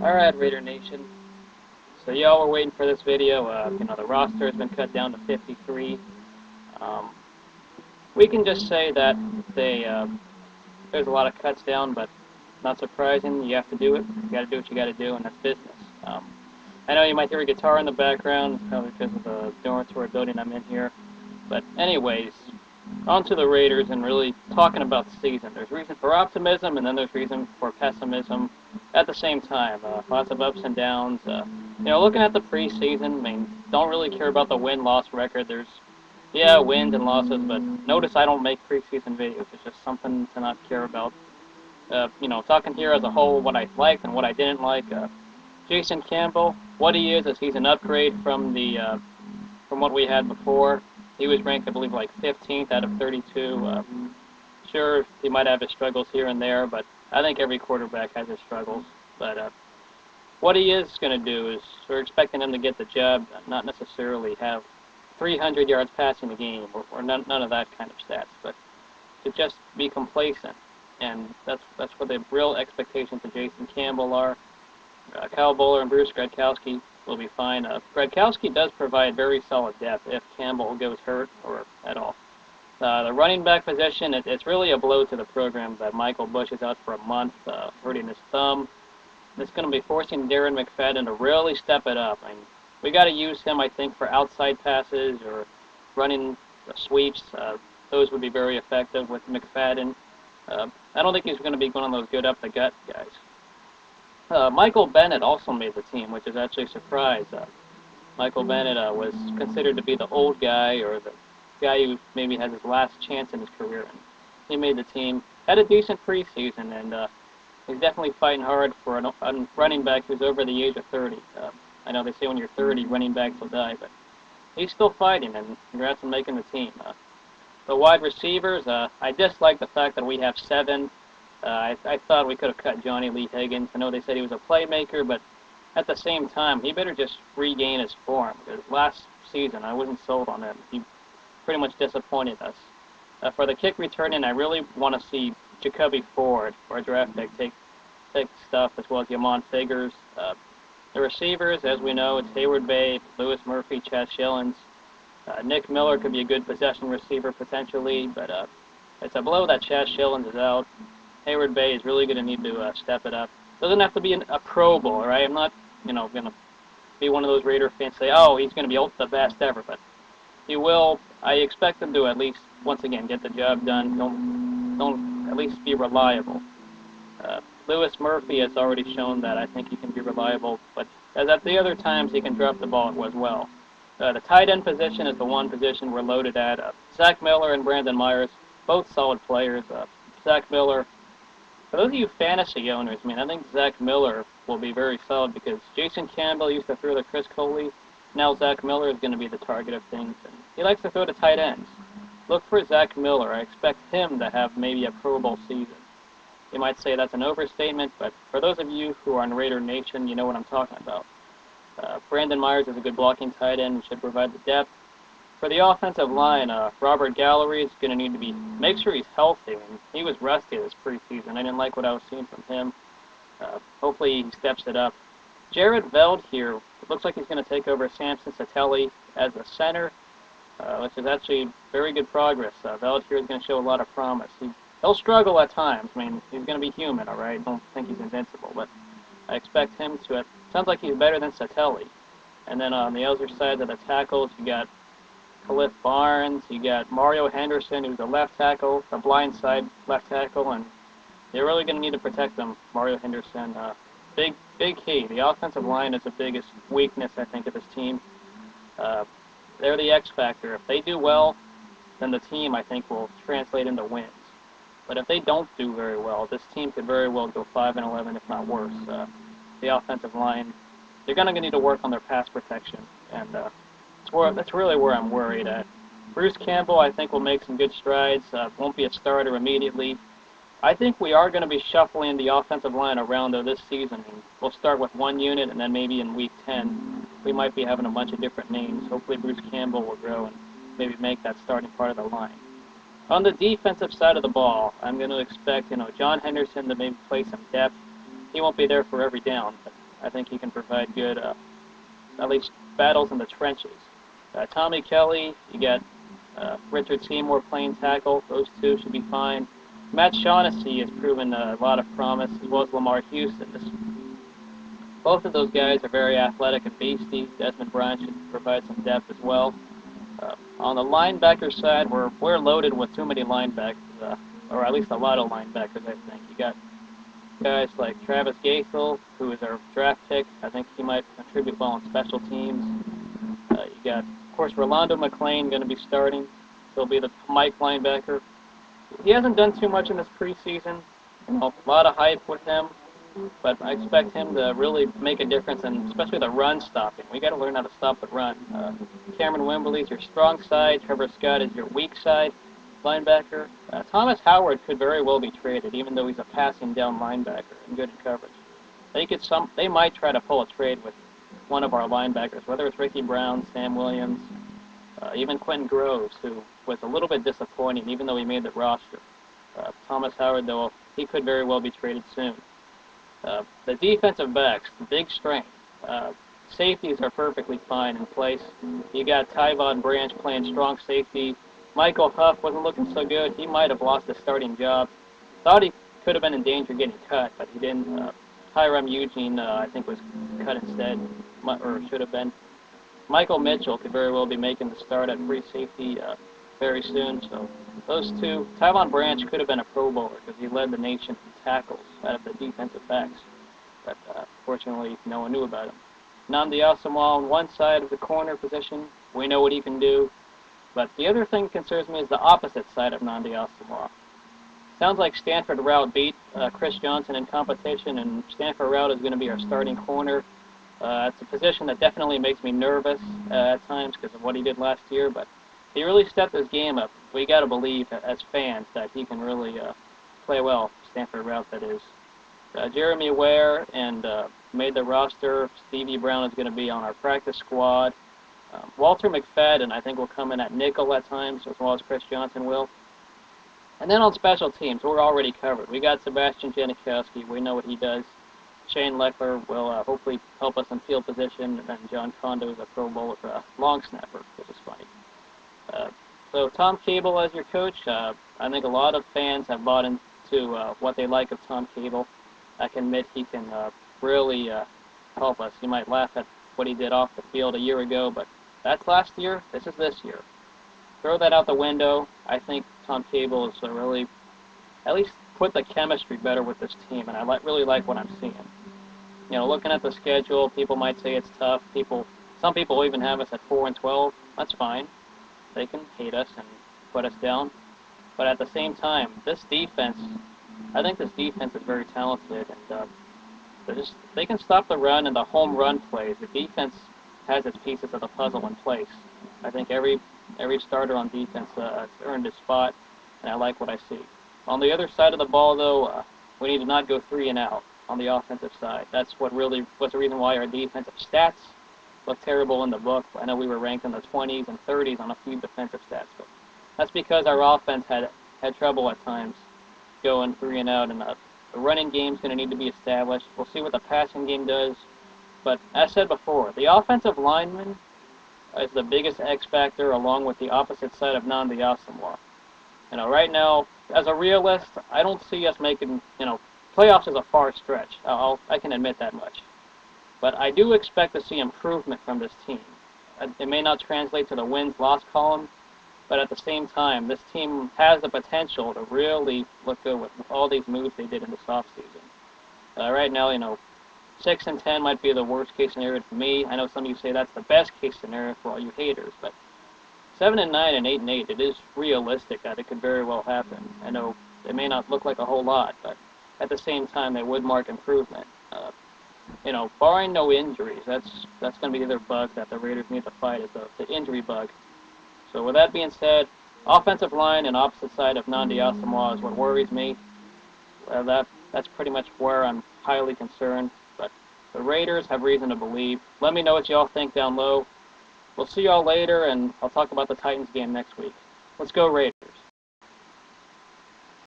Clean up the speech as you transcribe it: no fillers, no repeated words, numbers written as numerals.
Alright, Raider Nation. So y'all were waiting for this video. The roster has been cut down to 53. Um, we can just say that there's a lot of cuts down, but not surprising. You have to do it. You got to do what you got to do, and that's business. I know you might hear a guitar in the background. It's probably because of the dormitory building I'm in here. But anyways, on to the Raiders and really talking about the season. There's reason for optimism, and then there's reason for pessimism at the same time. Lots of ups and downs. Looking at the preseason, I mean, don't really care about the win-loss record. Yeah, wins and losses, but notice I don't make preseason videos. It's just something to not care about. Talking here as a whole, what I liked and what I didn't like. Jason Campbell, what he is he's an upgrade from from what we had before. He was ranked, I believe, like 15th out of 32. Sure, he might have his struggles here and there, but I think every quarterback has his struggles. But what he is going to do is we're expecting him to get the job, not necessarily have 300 yards passing the game or none of that kind of stats, but to just be complacent. And that's what the real expectations of Jason Campbell are. Kyle Bowler and Bruce Gradkowski will be fine. Gradkowski does provide very solid depth if Campbell goes hurt or at all. The running back position, it's really a blow to the program that Michael Bush is out for a month, hurting his thumb. It's going to be forcing Darren McFadden to really step it up. I mean, we got to use him, I think, for outside passes or running sweeps. Those would be very effective with McFadden. I don't think he's going to be one of those good up-the-gut guys. Michael Bennett also made the team, which is actually a surprise. Michael Bennett was considered to be the old guy or the guy who maybe has his last chance in his career. And he made the team. Had a decent preseason, and he's definitely fighting hard for a running back who's over the age of 30. I know they say when you're 30, running backs will die, but he's still fighting, and congrats on making the team. The wide receivers, I dislike the fact that we have 7. I thought we could have cut Johnny Lee Higgins. I know they said he was a playmaker, but at the same time, he better just regain his form. Because last season, I wasn't sold on him. He pretty much disappointed us. For the kick returning, I really want to see Jacoby Ford, or a draft pick, take stuff, as well as Yamon Figurs. The receivers, as we know, it's Heyward-Bey, Louis Murphy, Chad Shillings. Nick Miller could be a good possession receiver potentially, but it's a blow that Chad Shillings is out. Heyward-Bey is really going to need to step it up. Doesn't have to be a Pro Bowl, right? I'm not, going to be one of those Raider fans say, oh, he's going to be the best ever, but he will. I expect him to at least, once again, get the job done. Don't at least be reliable. Louis Murphy has already shown that I think he can be reliable, but as at the other times, he can drop the ball as well. The tight end position is the one position we're loaded at. Zach Miller and Brandon Myers, both solid players. Zach Miller, for those of you fantasy owners, I think Zach Miller will be very solid because Jason Campbell used to throw to Chris Coley. Now Zach Miller is going to be the target of things, and he likes to throw to tight ends. Look for Zach Miller. I expect him to have maybe a Pro Bowl season. You might say that's an overstatement, but for those of you who are in Raider Nation, you know what I'm talking about. Brandon Myers is a good blocking tight end and should provide the depth. For the offensive line, Robert Gallery is going to need to make sure he's healthy. He was rusty this preseason. I didn't like what I was seeing from him. Hopefully he steps it up. Jared Veld here, it looks like he's going to take over Samson Satelli as a center, which is actually very good progress. Veld here is going to show a lot of promise. He'll struggle at times. He's going to be human, all right? Don't think he's invincible, but I expect him to. Sounds like he's better than Satelli. And then on the other side of the tackles, you got Khalif Barnes, you got Mario Henderson, who's a left tackle, the blind side left tackle, and they're really going to need to protect them. Mario Henderson, big key. The offensive line is the biggest weakness, I think, of this team. They're the X factor. If they do well, then the team, I think, will translate into wins. But if they don't do very well, this team could very well go 5-11, if not worse. The offensive line, they're going to need to work on their pass protection, and that's really where I'm worried. Bruce Campbell, I think, will make some good strides. Won't be a starter immediately. I think we are going to be shuffling the offensive line around, though, this season. We'll start with one unit, and then maybe in Week 10, we might be having a bunch of different names. Hopefully Bruce Campbell will grow and maybe make that starting part of the line. On the defensive side of the ball, I'm going to expect, John Henderson to maybe play some depth. He won't be there for every down, but I think he can provide good, at least battles in the trenches. Tommy Kelly, you got Richard Seymour playing tackle. Those two should be fine. Matt Shaughnessy has proven a lot of promise, as well as Lamar Houston. Both of those guys are very athletic and beastie. Desmond Bryant should provide some depth as well. On the linebacker side, we're loaded with too many linebackers, or at least a lot of linebackers, I think. You got guys like Travis Gaethel, who is our draft pick. I think he might contribute well on special teams. You got, of course, Rolando McClain going to be starting. He'll be the Mike linebacker. He hasn't done too much in this preseason. A lot of hype with him, but I expect him to really make a difference, and especially the run stopping. We got to learn how to stop the run. Cameron Wimberly's your strong side. Trevor Scott is your weak side linebacker. Thomas Howard could very well be traded, even though he's a passing down linebacker and good in coverage. They might try to pull a trade with one of our linebackers, whether it's Ricky Brown, Sam Williams, even Quentin Groves, who was a little bit disappointing, even though he made the roster. Thomas Howard, though, he could very well be traded soon. The defensive backs, big strength. Safeties are perfectly fine in place. You got Tyvon Branch playing strong safety. Michael Huff wasn't looking so good. He might have lost his starting job. Thought he could have been in danger of getting cut, but he didn't. Hiram Eugene, I think, was cut instead, or should have been. Michael Mitchell could very well be making the start at free safety very soon. So those two. Tyvon Branch could have been a Pro Bowler because he led the nation in tackles out of the defensive backs. But fortunately, no one knew about him. Nnamdi Asomugha on one side of the corner position. We know what he can do. But the other thing that concerns me is the opposite side of Nnamdi Asomugha. Sounds like Stanford Routt beat Chris Johnson in competition, and Stanford Routt is going to be our starting corner. It's a position that definitely makes me nervous at times because of what he did last year, but he really stepped his game up. We got to believe as fans that he can really play well. Stanford Routt, that is. Jeremy Ware and made the roster. Stevie Brown is going to be on our practice squad. Walter McFadden, I think, will come in at nickel at times, as well as Chris Johnson will. And then on special teams, we're already covered. We got Sebastian Janikowski. We know what he does. Shane Leckler will hopefully help us in field position, and then John Kondo is a Pro Bowler for a long snapper, which is funny. So Tom Cable as your coach, I think a lot of fans have bought into what they like of Tom Cable. I can admit he can really help us. You might laugh at what he did off the field a year ago, but that's last year. This is this year. Throw that out the window. I think Tom Cable is really, at least put the chemistry better with this team, and I really like what I'm seeing. You know, looking at the schedule, people might say it's tough. Some people even have us at 4-12. That's fine. They can hate us and put us down. But at the same time, this defense, I think this defense is very talented, and they can stop the run and the home run plays. The defense has its pieces of the puzzle in place. I think every starter on defense has earned his spot, and I like what I see. On the other side of the ball, though, we need to not go 3 and out on the offensive side. That's what really was the reason why our defensive stats look terrible in the book. I know we were ranked in the 20s and 30s on a few defensive stats, but that's because our offense had trouble at times going 3 and out, and the running game's going to need to be established. We'll see what the passing game does. But as said before, the offensive lineman is the biggest X factor, along with the opposite side of Nnamdi Asomugha. You know, right now, as a realist, I don't see us making, playoffs is a far stretch. I can admit that much. But I do expect to see improvement from this team. It may not translate to the wins-loss column, but at the same time, this team has the potential to really look good with all these moves they did in this offseason. Right now, 6-10 might be the worst-case scenario for me. I know some of you say that's the best-case scenario for all you haters, but 7-9 and 8-8, it is realistic that it could very well happen. I know it may not look like a whole lot, but at the same time, they would mark improvement. Barring no injuries, that's going to be the other bug that the Raiders need to fight, is the injury bug. So with that being said, offensive line and opposite side of Nnamdi Asomugha is what worries me. That's pretty much where I'm highly concerned. But the Raiders have reason to believe. Let me know what y'all think down low. We'll see y'all later, and I'll talk about the Titans game next week. Let's go Raiders.